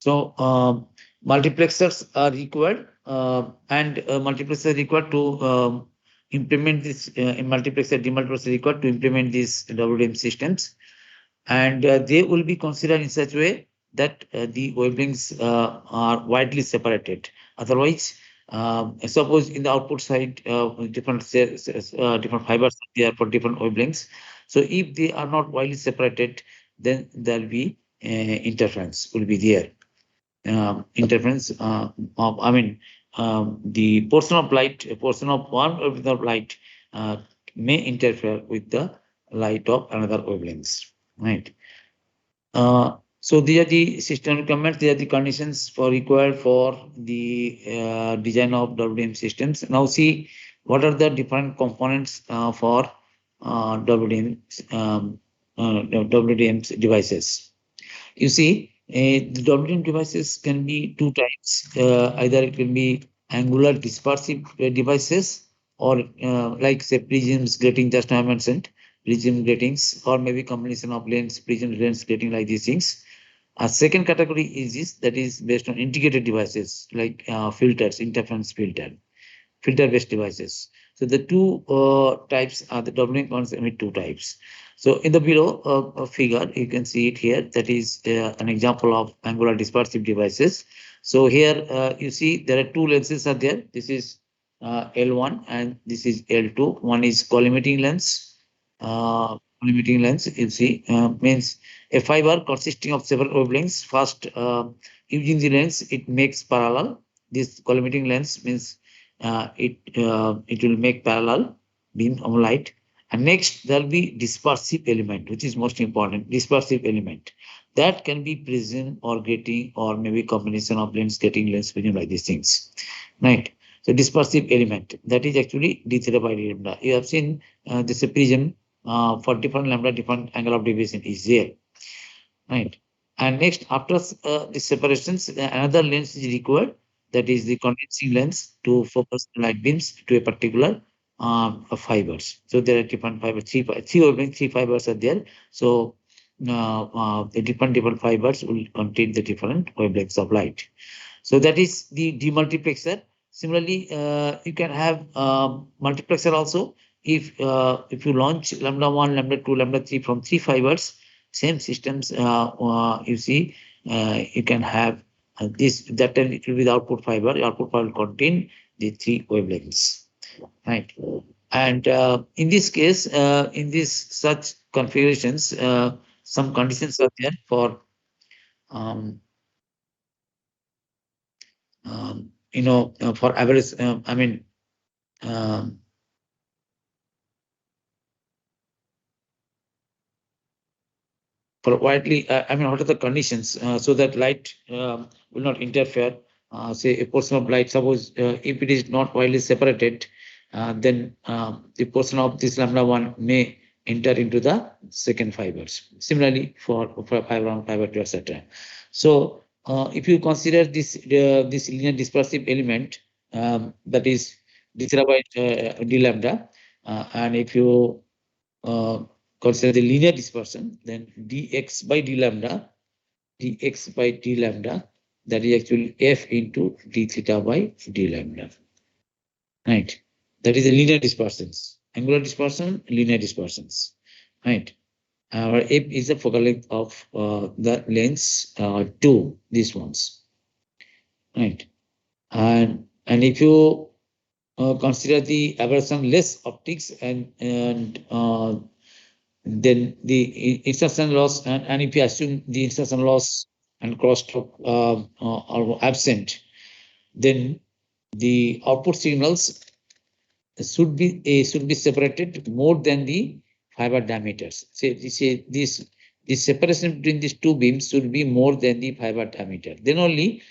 So multiplexers are required, and multiplexers are required to implement this. Multiplexer, demultiplexer required to implement these WDM systems, and they will be considered in such a way that the wavelengths are widely separated. Otherwise, suppose in the output side, different fibers are there for different wavelengths. So if they are not widely separated, then there will be interference will be there. Interference of, I mean, the portion of light, a portion of one wavelength of light uh, may interfere with the light of another wavelengths, right? So these are the system requirements. These are the conditions for required for the design of WDM systems. Now see what are the different components for WDM WDM devices. You see, the WDM devices can be two types. Either it can be angular dispersive devices, or like say prisms, grating, just I mentioned, prism gratings, or maybe combination of lens, prism, lens, grating, like these things. A second category is this, that is based on integrated devices like filters, interference filter-based devices. So the two types are the dominant ones, I mean two types. So in the below figure, you can see it here. That is an example of angular dispersive devices. So here you see there are two lenses are there. This is L1 and this is L2. One is collimating lens. Collimating lens, you see, means a fiber consisting of several wavelengths. First, using the lens, it makes parallel. This collimating lens means it will make parallel beam of light. And next there will be dispersive element, which is most important. Dispersive element that can be prism or grating, or maybe combination of lens, grating, lens prism, like these things, right? So dispersive element, that is actually d theta by d lambda. You have seen this prism for different lambda, different angle of deviation is there, right? And next, after the separations, another lens is required, that is the condensing lens to focus light beams to a particular fibers. So there are different fibers, three wavelengths, three fibers are there. So the different fibers will contain the different wavelengths of light. So that is the demultiplexer. Similarly, you can have multiplexer also. If you launch lambda 1, lambda 2, lambda 3 from three fibers, same systems, you see, you can have this, that time it will be the output fiber. The output fiber will contain the three wavelengths, right? And in this case, in this such configurations, some conditions are there for um, for average, I mean, um, for widely, I mean, what are the conditions so that light will not interfere? Say a portion of light, suppose if it is not widely separated, then the portion of this lambda 1 may enter into the second fibers. Similarly, for fiber 1, fiber 2, etc. So if you consider this linear dispersive element, that is d theta by d lambda, and if you uh, consider the linear dispersion, then dx by d lambda, that is actually f into d theta by d lambda, right? That is the linear dispersions, angular dispersion, linear dispersions, right? Our f is the focal length of the lens to these ones, right? And if you consider the aberration less optics, and then the insertion loss, and if you assume the insertion loss and crosstalk are absent, then the output signals should be separated more than the fiber diameters. Say this separation between these two beams should be more than the fiber diameter. Then only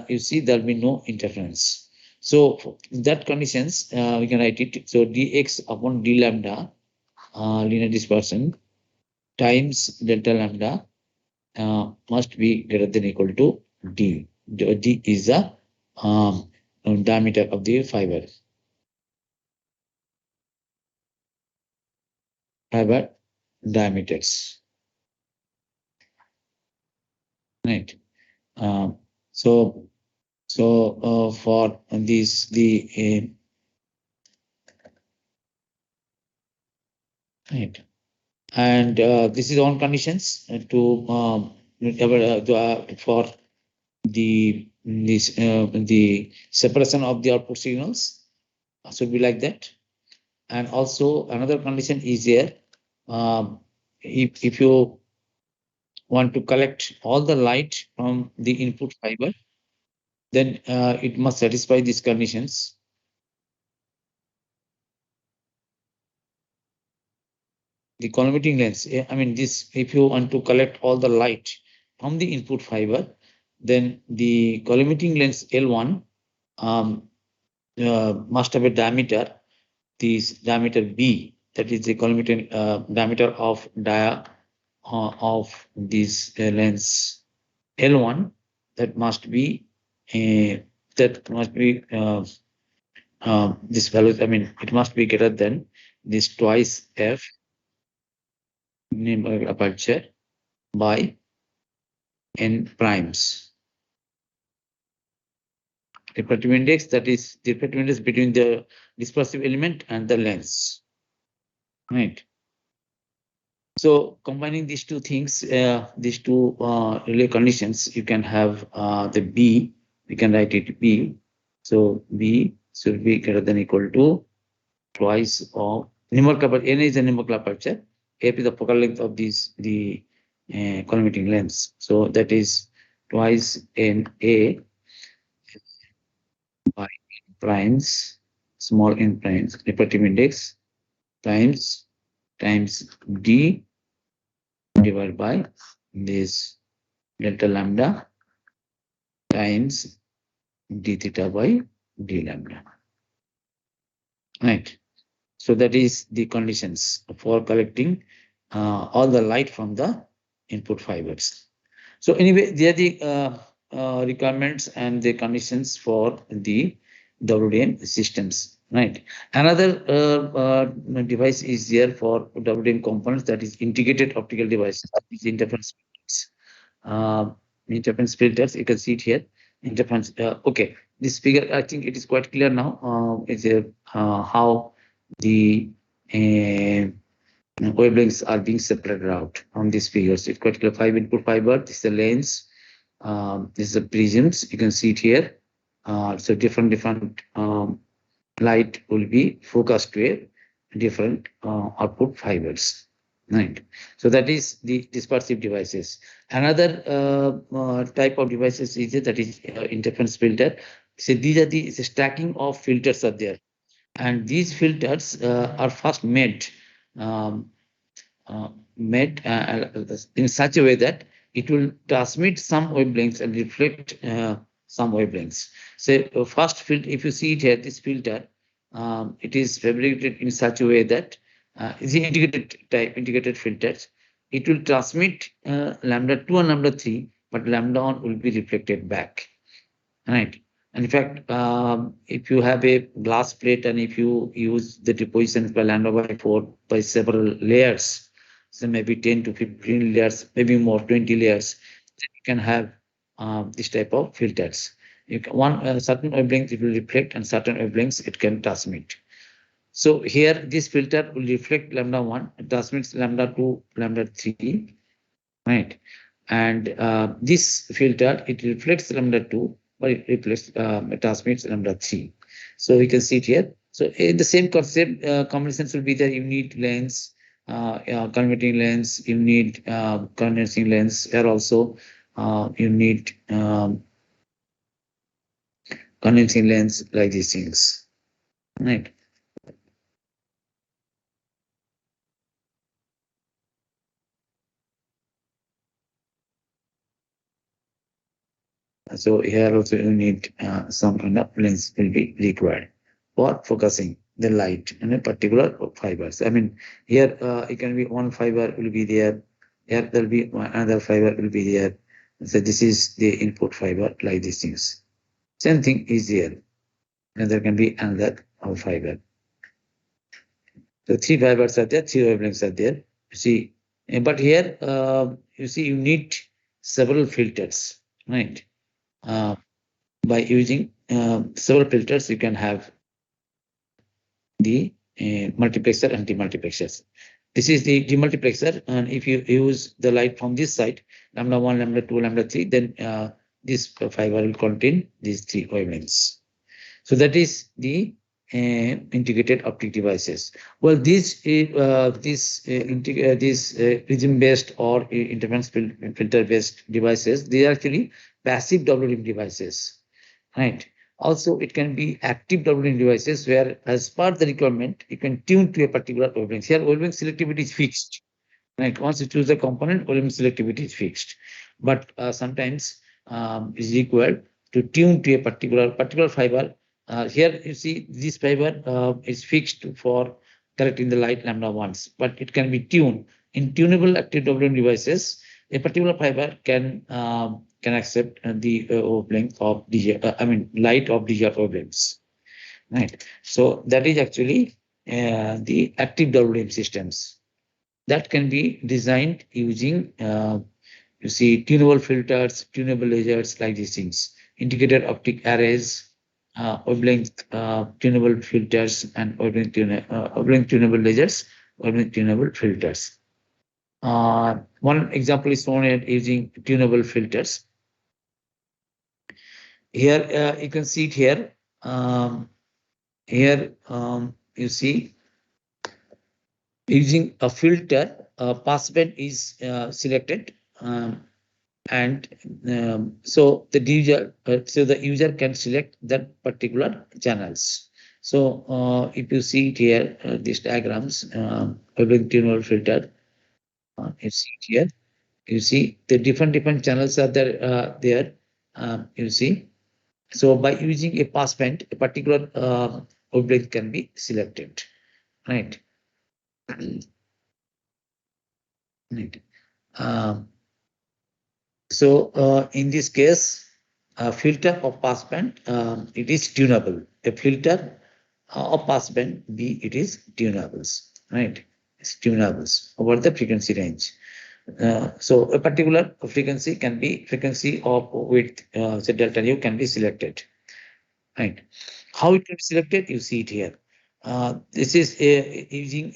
you see there will be no interference. So for that conditions, we can write it. So dx upon d lambda, linear dispersion, times delta lambda must be greater than equal to d. D is the diameter of the fiber diameters, right? So for these right. And this is on conditions for the separation of the output signals should be like that. And also another condition is here, um, if you want to collect all the light from the input fiber, then it must satisfy these conditions. The collimating lens, I mean, this, if you want to collect all the light from the input fiber, then the collimating lens L1 must have a diameter, this diameter B, that is the collimating diameter of of this lens L1, that must be uh, this value, I mean, it must be greater than this twice F numerical aperture by n primes. Refractive index, that is the refractive index between the dispersive element and the lens. Right. So combining these two things, these two relay conditions, you can have the B, we can write it B. So B should be greater than equal to twice of numerical aperture. N is the numerical aperture. F is the focal length of the collimating lens. So that is twice NA by primes, small n primes, refractive index times D divided by this delta lambda times d theta by d lambda. Right. So that is the conditions for collecting all the light from the input fibers. So anyway, they are the requirements and the conditions for the WDM systems. Right. Another device is there for WDM components, that is integrated optical devices. These interference filters. Uh, interference filters. You can see it here. Interference. Okay. This figure, I think it is quite clear now. Is how the wavelengths are being separated out on these figures. It's quite clear. 5 input fiber. This is the lens. This is the prisms. You can see it here. So different light will be focused to a different output fibers. Right. So that is the dispersive devices. Another type of devices is that is interference filter. So these are the stacking of filters are there, and these filters are first um, made in such a way that it will transmit some wavelengths and reflect some wavelengths. So first filter, if you see it here, this filter, it is fabricated in such a way that it's integrated type, integrated filters. It will transmit lambda 2 and lambda 3, but lambda 1 will be reflected back. Right. And in fact, if you have a glass plate and if you use the depositions by lambda by 4 by several layers, so maybe 10 to 15 layers, maybe more, 20 layers, then you can have this type of filters. You can, one certain wavelength it will reflect and certain wavelengths it can transmit. So here this filter will reflect lambda 1, it transmits lambda 2, lambda 3, right? And this filter, it reflects lambda 2, but it transmits lambda 3. So you can see it here. So in the same concept, combinations will be there. You need lens, converting lens, you need condensing lens. Here also, you need condensing lens, like these things, right? So here also you need some kind of lens will be required for focusing the light in a particular fibers. I mean, here it can be one fiber will be there. Here there will be another fiber will be there. So this is the input fiber, like these things. Same thing is here. And there can be another fiber. So three fibers are there, three wavelengths are there. You see, but here you see you need several filters. right? By using several filters, you can have the multiplexer and demultiplexers. This is the demultiplexer, and if you use the light from this side, lambda 1, lambda 2, lambda 3, then this fiber will contain these three wavelengths. So that is the integrated optic devices. Well, these prism-based or interference filter-based devices, they are actually passive WDM devices, right? Also, it can be active WDM devices where, as per the requirement, you can tune to a particular wavelength. Here, wavelength selectivity is fixed, right? Once you choose the component, wavelength selectivity is fixed, but sometimes is required to tune to a particular fiber. Here you see this fiber is fixed for collecting the light lambda ones, but it can be tuned. In tunable active WDM devices, a particular fiber can accept the wavelength of light of DGR wavelengths, right? So that is actually the active WDM systems that can be designed using you see tunable filters, tunable lasers, like these things, integrated optic arrays, wavelength tunable filters, and wavelength tunable lasers, wavelength tunable filters. One example is shown here using tunable filters. Here you can see it here. Here you see using a filter, passband is selected. And so the user can select that particular channels. So if you see it here, these diagrams, wavelength tunable filter, you see it here. You see the different channels are there. You see. So by using a passband, a particular wavelength can be selected, right? Right. Um, So in this case, a filter of passband, it is tunable. A filter of passband B, it is tunables, right? It's tunables over the frequency range. So a particular frequency can be frequency of width, say delta U can be selected, right? How it can be selected? You see it here. This is using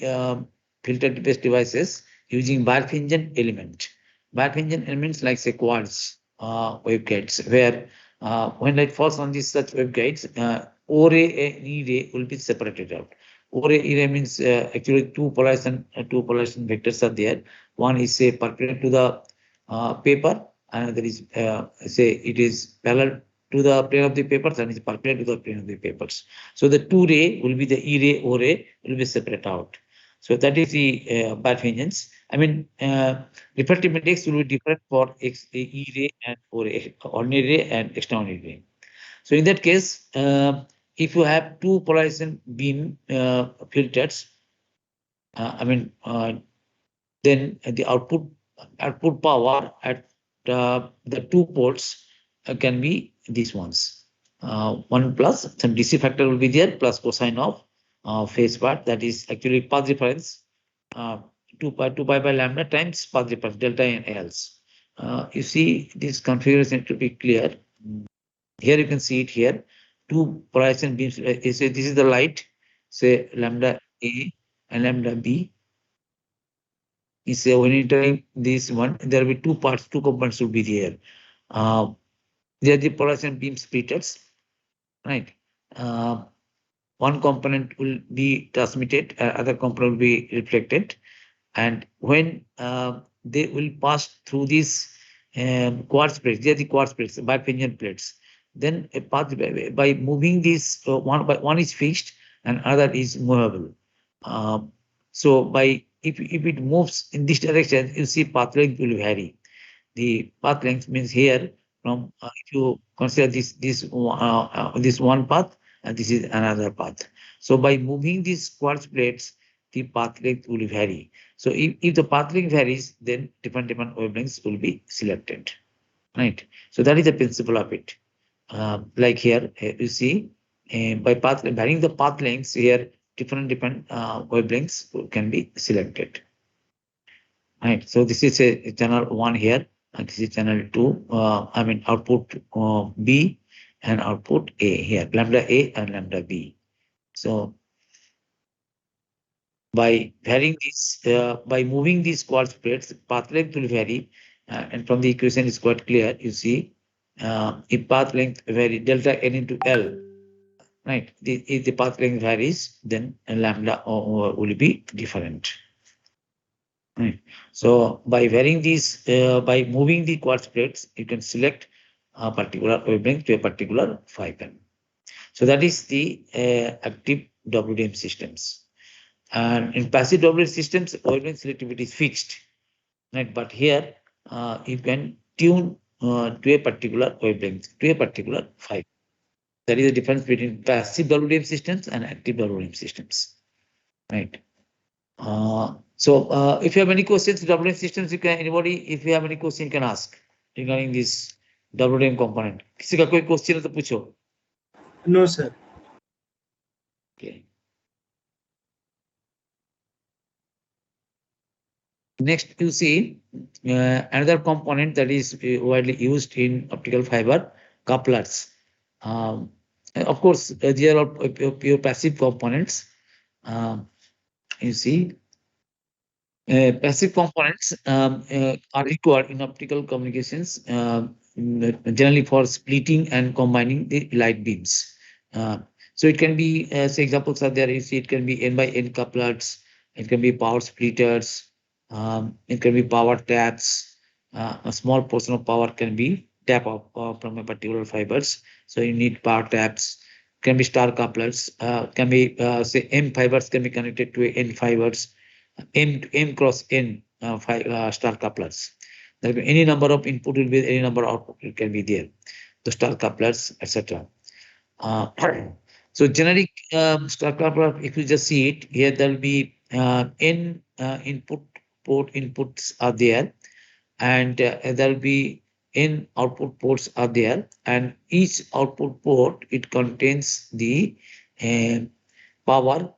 filter-based devices using Barkhangen element. Barkhangen elements like say quartz waveguides, where when light falls on these such waveguides, O ray and E ray will be separated out. O ray, E ray means actually two polarization vectors are there. One is say perpendicular to the paper, another is say it is parallel to the plane of the papers and is perpendicular to the plane of the papers. So the two ray will be the E ray, O ray will be separate out. So that is the Barkhangens. I mean, refractive index will be different for E ray and O ray, ordinary ray and extraordinary ray. So in that case, if you have two polarization beam filters, then the output power at the two ports can be these ones. 1 plus some DC factor will be there, plus cosine of phase part, that is actually path difference, 2 pi by lambda times path difference delta and L's. You see this configuration to be clear. Here you can see it here. Two polarization beams. This is the light, say lambda A and lambda B. Is when entering this one, there will be two parts, two components will be there. They are the polarization beam splitters, right? One component will be transmitted, other component will be reflected, and when they will pass through these quartz plates, they are the quartz plates, Barkhangen plates. Then a path by moving this one is fixed and other is movable. So by if it moves in this direction, you see path length will vary. The path length means here from if you consider this one path and this is another path. So by moving these quartz plates, the path length will vary. So if the path length varies, then different wavelengths will be selected, right? So that is the principle of it. Like here, you see, by varying the path lengths here, different wavelengths can be selected. Right. So this is a channel one here. This is channel 2, I mean output B and output A here, lambda A and lambda B. So by varying this, by moving these quartz plates, path length will vary, and from the equation is quite clear. You see, if path length vary delta n into L, right? If the path length varies, then lambda will be different. Right. So by varying these, by moving the quartz plates, you can select a particular wavelength to a particular fiber. So that is the active WDM systems. And in passive WDM systems, wavelength selectivity is fixed, right? But here you can tune to a particular wavelength, to a particular fiber. That is the difference between passive WDM systems and active WDM systems, right? If you have any questions, WDM systems, you can, anybody, if you have any question, you can ask regarding this WDM component. किसी का कोई question है तो पूछो. No, sir. Okay. Next, you see another component that is widely used in optical fiber, couplers. Of course, they are all pure passive components. You see, passive components are required in optical communications, generally for splitting and combining the light beams. So it can be, say examples are there, you see it can be N by N couplers, it can be power splitters, it can be power taps, a small portion of power can be tap off from a particular fibers. So you need power taps, can be star couplers, can be, say M fibers can be connected to N fibers, M cross N star couplers. There will be any number of input will be any number of output it can be there. The star couplers, etc. So generic star coupler, if you just see it here, there will be N input port inputs are there, and there will be N output ports are there, and each output port it contains the power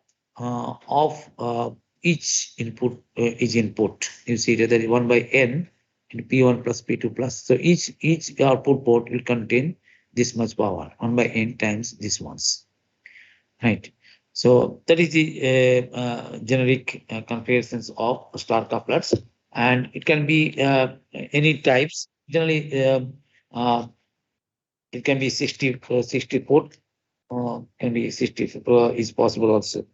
of each input. Each input you see that is 1 by N and P1 plus P2 plus. So each output port will contain this much power, 1 by N times this ones, right? So that is the generic configurations of star couplers, and it can be any types. Generally, it can be 64, can be 60 is possible also.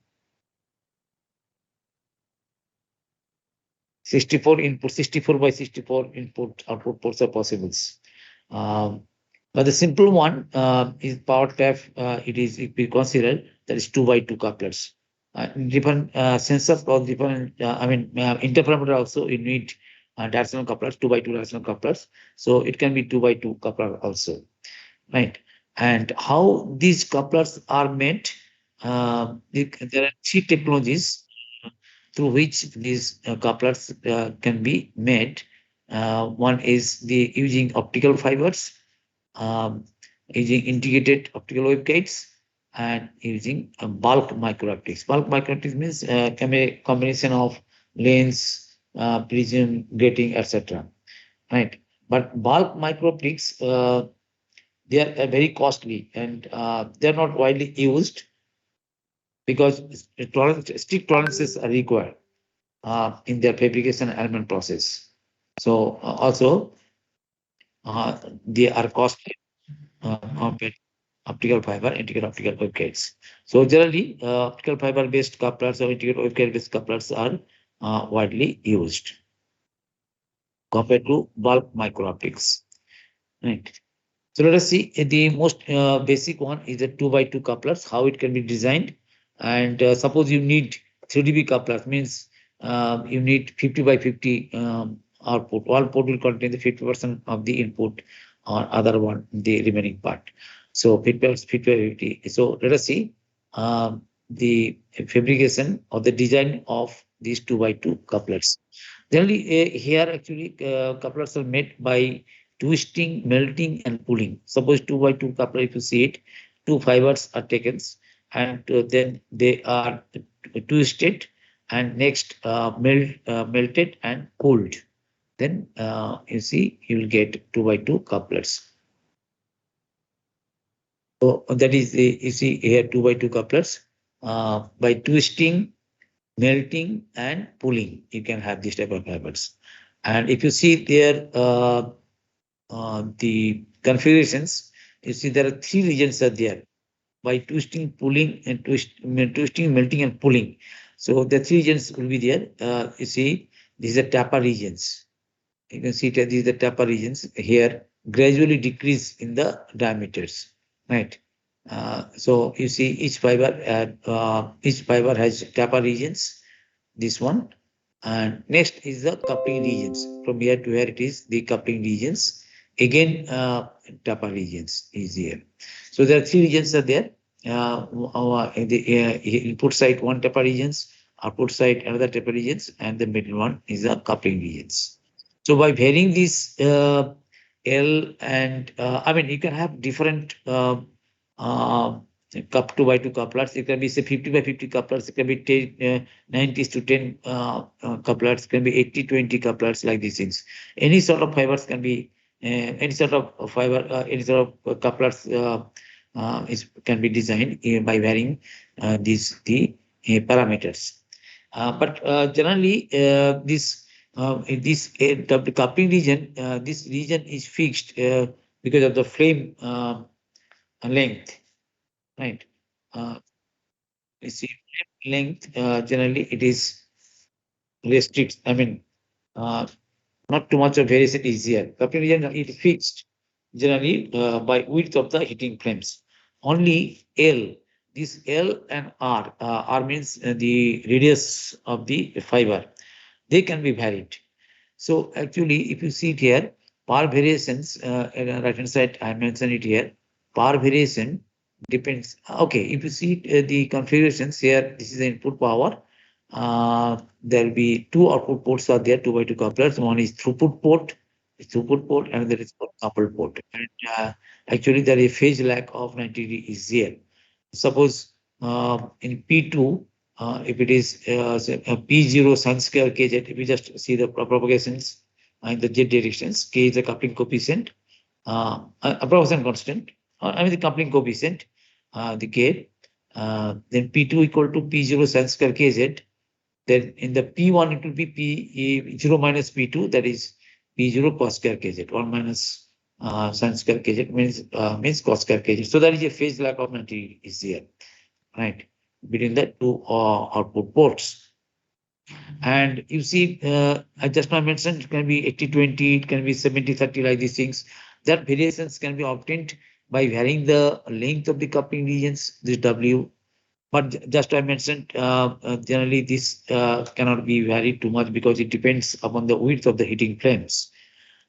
64 input, 64 by 64 input output ports are possible. But the simple one is power tap. It is, if we consider, that is 2 by 2 couplers. Different sensors or different, interferometer also you need directional couplers, 2 by 2 directional couplers. So it can be 2 by 2 coupler also, right? And how these couplers are made? There are 3 technologies through which these couplers can be made. One is the using optical fibers, using integrated optical waveguides, and using bulk microoptics. Bulk microoptics means can be a combination of lens, prism, grating, etc. Right? But bulk microoptics, they are very costly, and they are not widely used because strict tolerances are required in their fabrication and element process. So also they are costly compared to optical fiber, integrated optical waveguides. So generally, optical fiber based couplers or integrated waveguide based couplers are widely used compared to bulk micro optics. Right. So let us see the most basic one is the 2 by 2 couplers, how it can be designed. And suppose you need 3dB couplers, means you need 50 by 50 output. All port will contain the 50% of the input, or other one, the remaining part. So 50 by 50. So let us see the fabrication or the design of these 2 by 2 couplers. Generally, here actually couplers are made by twisting, melting, and pulling. Suppose 2 by 2 coupler, if you see it, 2 fibers are taken, and then they are twisted and next melted and cooled. then you see you will get 2x2 couplers. So that is the, you see here 2x2 couplers. By twisting, melting, and pulling, you can have this type of fibers. And if you see there the configurations, you see there are three regions are there by twisting, pulling, and twisting, melting, and pulling. So the three regions will be there. You see, these are taper regions. You can see that these are the taper regions here, gradually decrease in the diameters, right? So you see each fiber has taper regions, this one. And next is the coupling regions. From here to here, it is the coupling regions. Again, taper regions is here. So there are three regions are there. In the input side, one taper regions, output side, another taper regions, and the middle one is the coupling regions. So by varying these L and I mean, you can have different uh, cup 2x2 couplers. It can be say 50x50 couplers. It can be 90:10 couplers. It can be 80:20 couplers, like these things. Any sort of fibers can be any sort of fiber, any sort of couplers can be designed by varying parameters. But generally, the coupling region, this region is fixed because of the flame length, right? Uh, you see, flame length generally it is restricted. I mean, uh, not too much of variation is here. Coupling region is fixed generally by width of the heating flames. Only L, this L and R means the radius of the fiber, they can be varied. So actually, if you see it here, power variations, right hand side, I mentioned it here. Power variation depends. Okay, if you see the configurations here, this is the input power. There will be two output ports are there, 2x2 couplers. One is throughput port, and there is coupled port. And actually, there is a phase lag of 90 degrees is there. Suppose in P2, if it is say, P0 sin square kz, if you just see the propagations in the z directions, k is the coupling coefficient, a propagation constant, I mean the coupling coefficient, the k, then P2 equal to P0 sin square kz. Then in the P1 it will be P0 minus P2, that is P0 cos square kz, 1 minus sin square kz means cos square kz. So that is a phase lag of 90 is there, right, between the two output ports. And you see, I just now mentioned it can be 80:20, it can be 70:30, like these things. That variations can be obtained by varying the length of the coupling regions, this W. But just I mentioned, generally this cannot be varied too much because it depends upon the width of the heating flames.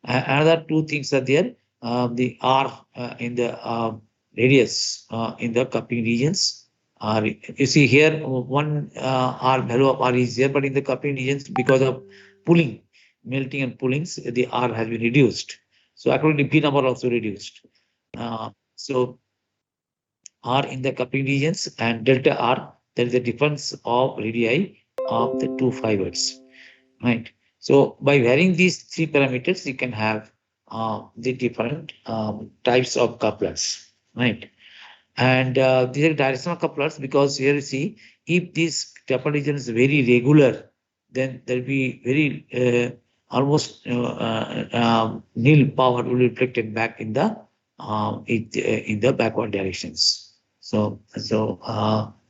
Another two things are there. The R in the radius in the coupling regions. You see here one R value of R is there, but in the coupling regions, because of pulling, melting and pullings, the R has been reduced. So accordingly, P number also reduced. So R in the coupling regions and delta R, there is a difference of radii of the two fibers, right? So by varying these three parameters, you can have the different types of couplers, right? And these are directional couplers because here you see, if this taper region is very regular, then there will be very almost nil power will be reflected back in the in the backward directions. So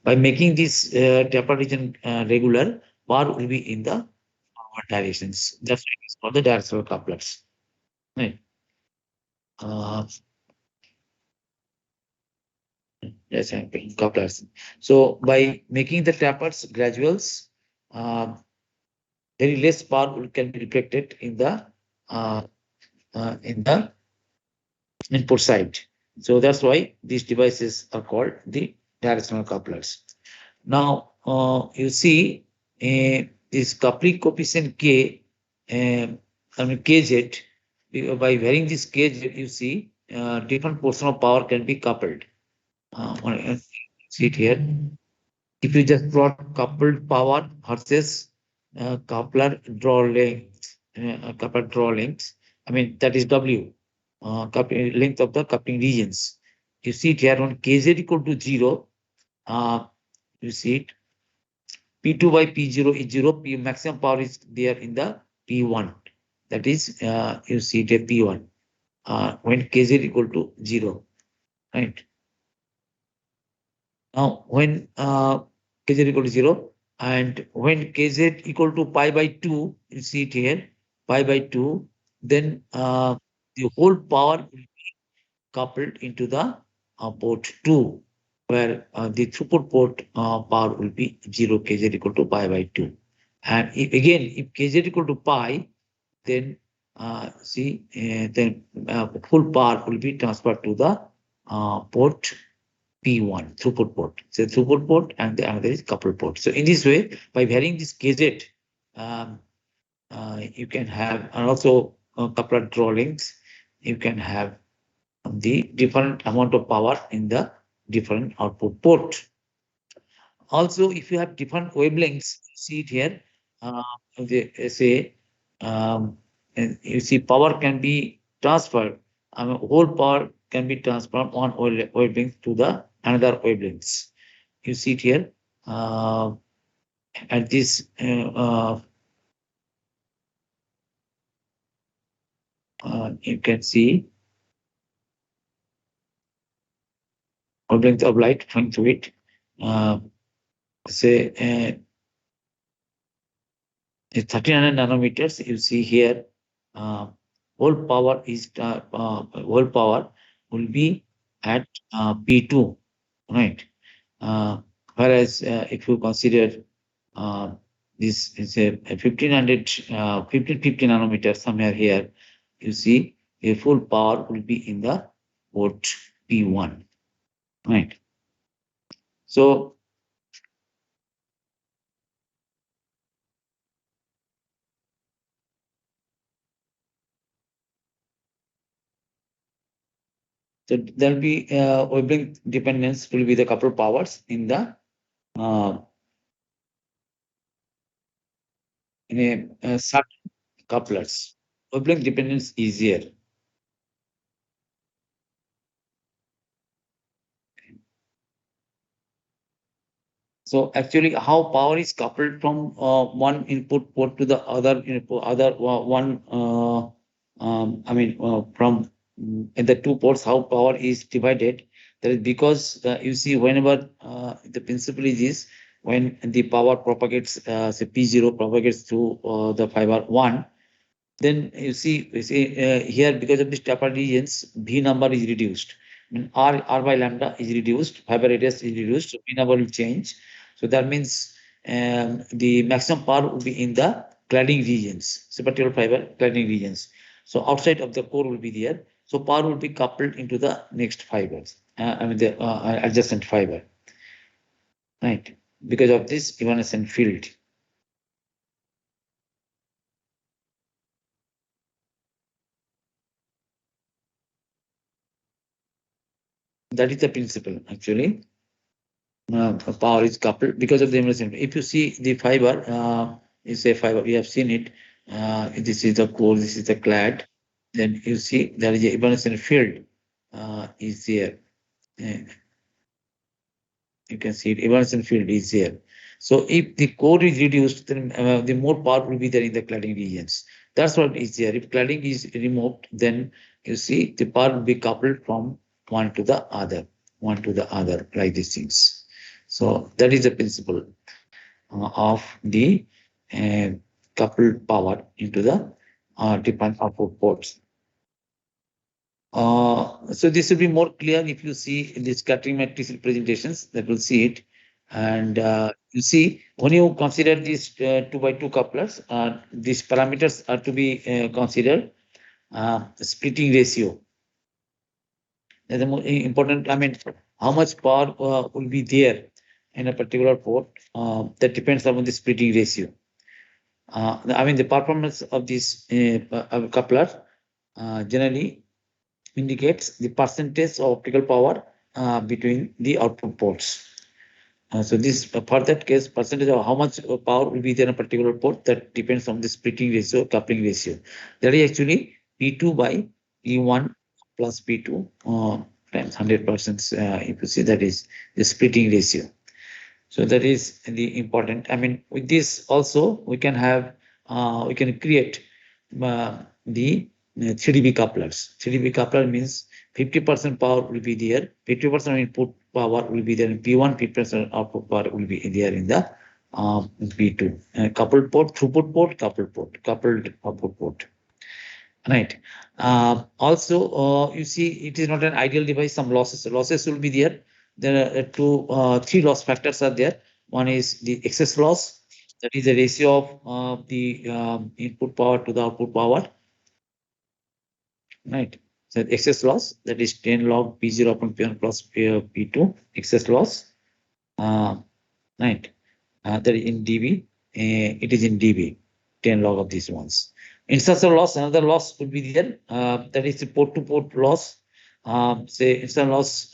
by making this taper region regular, power will be in the directions. That's why it's called the directional couplers. Right. Uh, yes, I'm picking couplers. So by making the tapers graduals, very less power can be reflected uh, in the input side. So that's why these devices are called the directional couplers. Now you see this coupling coefficient K, I mean Kz. By varying this Kz, you see different portion of power can be coupled. See it here. If you just plot coupled power versus coupler draw length, copper draw lengths. I mean, that is W, length of the coupling regions. You see it here on Kz equal to 0. You see it. P2 by P0 is 0. P maximum power is there in the P1. That is, you see it at P1 when Kz equal to 0. Right. Now, when Kz equal to 0 and when Kz equal to pi by 2, you see it here, pi by 2, then the whole power will be coupled into the port 2, where the throughput port power will be 0 Kz equal to pi by 2. And if Kz equal to pi, then then full power will be transferred to the port P1, throughput port. So throughput port and the other is coupled port. So in this way, by varying this KZ, you can have, and also coupler draw links, you can have the different amount of power in the different output port. Also, if you have different wavelengths, see it here, say, and you see power can be transferred, I mean, whole power can be transferred on wavelength to the another wavelengths. You see it here, at this, you can see wavelength of light flowing through it. Say, 1300 nanometers, you see here, whole power will be at P2, right? Whereas if you consider this is a 1500, 1550 nanometers somewhere here, you see a full power will be in the port P1, right? So there will be wavelength dependence will be the couple powers in the in a certain couplers. Wavelength dependence is here. So actually, how power is coupled from one input port to the other input, one. I mean, from in the two ports, how power is divided. That is because you see, whenever the principle is this, when the power propagates, say P0 propagates through the fiber 1, then you see here, because of this taper regions, V number is reduced. I mean, R by lambda is reduced, fiber radius is reduced, so V number will change. So that means the maximum power will be in the cladding regions, superficial fiber cladding regions. So outside of the core will be there. So power will be coupled into the next fibers, I mean the adjacent fiber, right? Because of this evanescent field. That is the principle actually. Power is coupled because of the evanescent. If you see the fiber, is a fiber, we have seen it. This is the core, this is the clad. Then you see there is a evanescent field is there. You can see it, evanescent field is there. So if the core is reduced, then the more power will be there in the cladding regions. That's what is there. If cladding is removed, then you see the power will be coupled from one to the other, like these things. So that is the principle of the coupled power into the different output ports. So this will be more clear if you see in the scattering matrix representations, that will see it. And you see, when you consider these 2x2 couplers, these parameters are to be considered splitting ratio. That's the most important. I mean, how much power will be there in a particular port? That depends on the splitting ratio. I mean, the performance of this coupler generally indicates the percentage of optical power between the output ports. So this for that case, percentage of how much power will be there in a particular port, that depends on the splitting ratio, coupling ratio. That is actually P2 by P1 plus P2 times 100%. If you see, that is the splitting ratio. So that is the important. I mean, with this also we can have we can create the 3dB couplers. 3dB coupler means 50% power will be there, 50% input power will be there in P1, 50% output power will be there in the P2. Coupled port, throughput port, coupled port, coupled output port. Right. Also, you see, it is not an ideal device. Some losses will be there. There are three loss factors are there. One is the excess loss, that is the ratio of the input power to the output power. Right. So excess loss, that is 10 log P0 upon P1 plus P2, excess loss. Right. That is in dB. It is in dB, 10 log of these ones. Instance of loss, another loss would be there. That is the port to port loss. Say instance loss.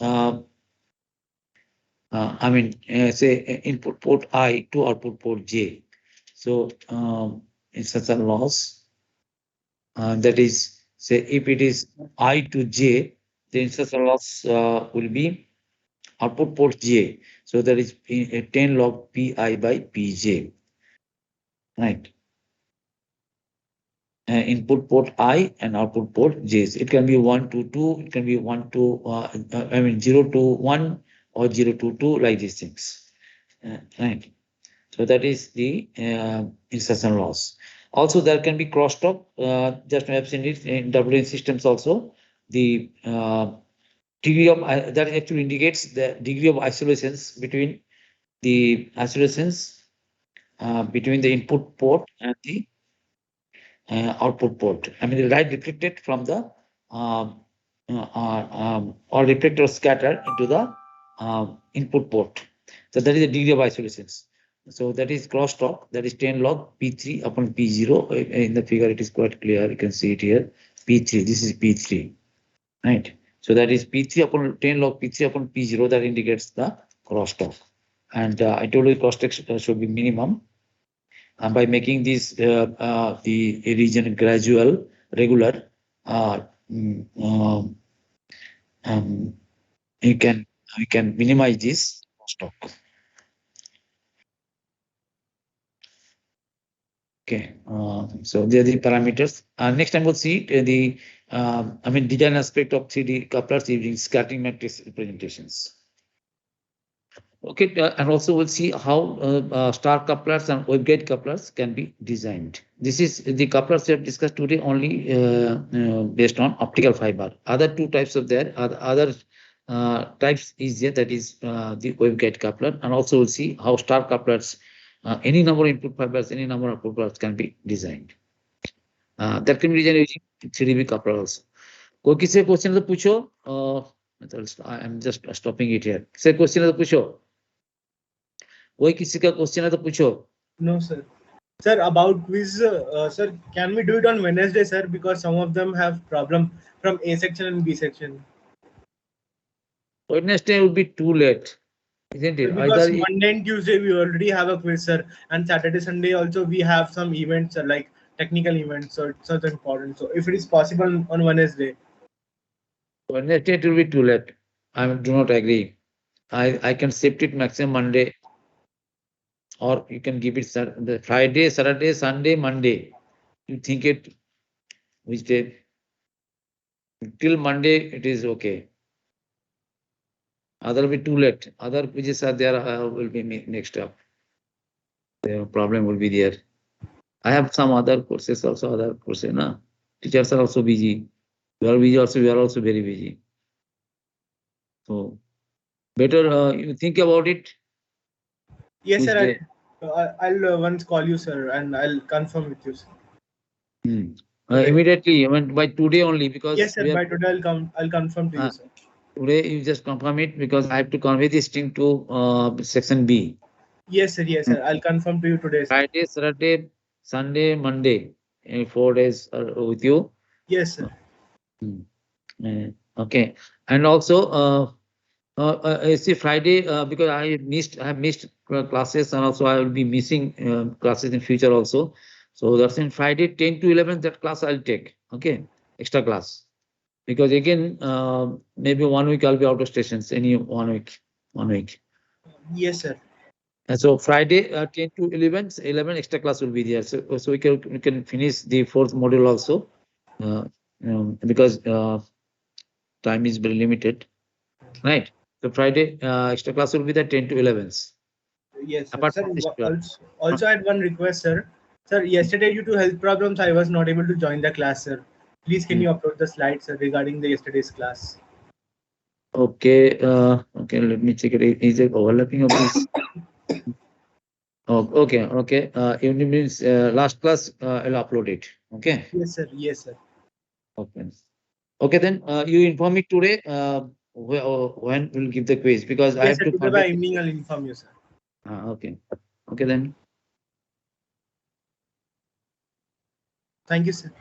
Say input port I to output port J. So instance of loss. That is, say if it is I to J, the instance of loss will be output port J. So that is 10 log Pi by Pj. Right. Input port I and output port J's. It can be 1 to 2, it can be 1 to 0 to 1 or 0 to 2, like these things. Right. So that is the insertion loss. Also, there can be crosstalk. Just I have seen it in WN systems also. The degree of that actually indicates the degree of isolations between the input port and the output port. I mean, the light reflected from the or reflected or scattered into the input port. So that is the degree of isolations. So that is crosstalk. That is 10 log P3 upon P0. In the figure, it is quite clear. You can see it here. P3. This is P3, right? So that is P3 upon 10 log P3 upon P0. That indicates the crosstalk. And I told you crosstalk should be minimum. And by making this the region gradual, regular, you can minimize this stock. Okay, so there are the parameters. Next time we'll see the design aspect of 3D couplers using scattering matrix representations. Okay, and also we'll see how star couplers and waveguide couplers can be designed. This is the couplers we have discussed today only based on optical fiber. Other two types of there, other types is there, that is the waveguide coupler, and also we'll see how star couplers, any number of input fibers, any number of output fibers can be designed. That can be designed using 3dB coupler also. कोई किसी question तो पूछो. I'm just stopping it here. किसी question तो पूछो. कोई किसी का क्वेश्चन है तो पूछो. No, sir. Sir, about quiz, sir, can we do it on Wednesday, sir? Because some of them have problem from A section and B section. Wednesday would be too late, isn't it? Because Monday and Tuesday we already have a quiz, sir, and Saturday, Sunday also we have some events, like technical events, so it's not important. So if it is possible on Wednesday. Wednesday it will be too late. I do not agree. I can shift it maximum Monday, or you can give it the Friday, Saturday, Sunday, Monday. You think it which day? Till Monday it is okay. Other will be too late. Other quizzes are there, will be next up. The problem will be there. I have some other courses also. Other courses, na teachers are also busy. You are busy also. We are also very busy. So better you think about it. Yes, sir. I'll once call you, sir, and I'll confirm with you, sir. Immediately, by today only, because yes, sir. By today I'll confirm to you, sir. Today you just confirm it, because I have to convey this thing to section B. Yes, sir. Yes, sir. I'll confirm to you today, sir. Friday, Saturday, Sunday, Monday, 4 days with you. Yes, sir. Okay, and also See, Friday, because I have missed classes, and also I will be missing classes in future also. So that's in Friday 10 to 11, that class I'll take. Okay, extra class. Because again, maybe 1 week I'll be out of stations. Any 1 week, 1 week. Yes, sir. And so Friday 10 to 11, 11 extra class will be there. So we can finish the fourth module also, uh, because time is very limited, right? So Friday extra class will be the 10 to 11s. Yes, sir. Apart Sir, from this, also I had one request, sir. Sir, yesterday due to health problems, I was not able to join the class, sir. Please, can mm, you upload the slides, sir, regarding the yesterday's class? okay, okay, let me check it. Is it overlapping of this? Oh, okay, okay. It means last class, I'll upload it. Okay, Yes, sir. Yes, sir. okay. Okay, then you inform me today when we'll give the quiz, because I Yes, have sir. to Today by conduct. evening, I'll inform you, sir. Okay, okay then. Thank you, sir.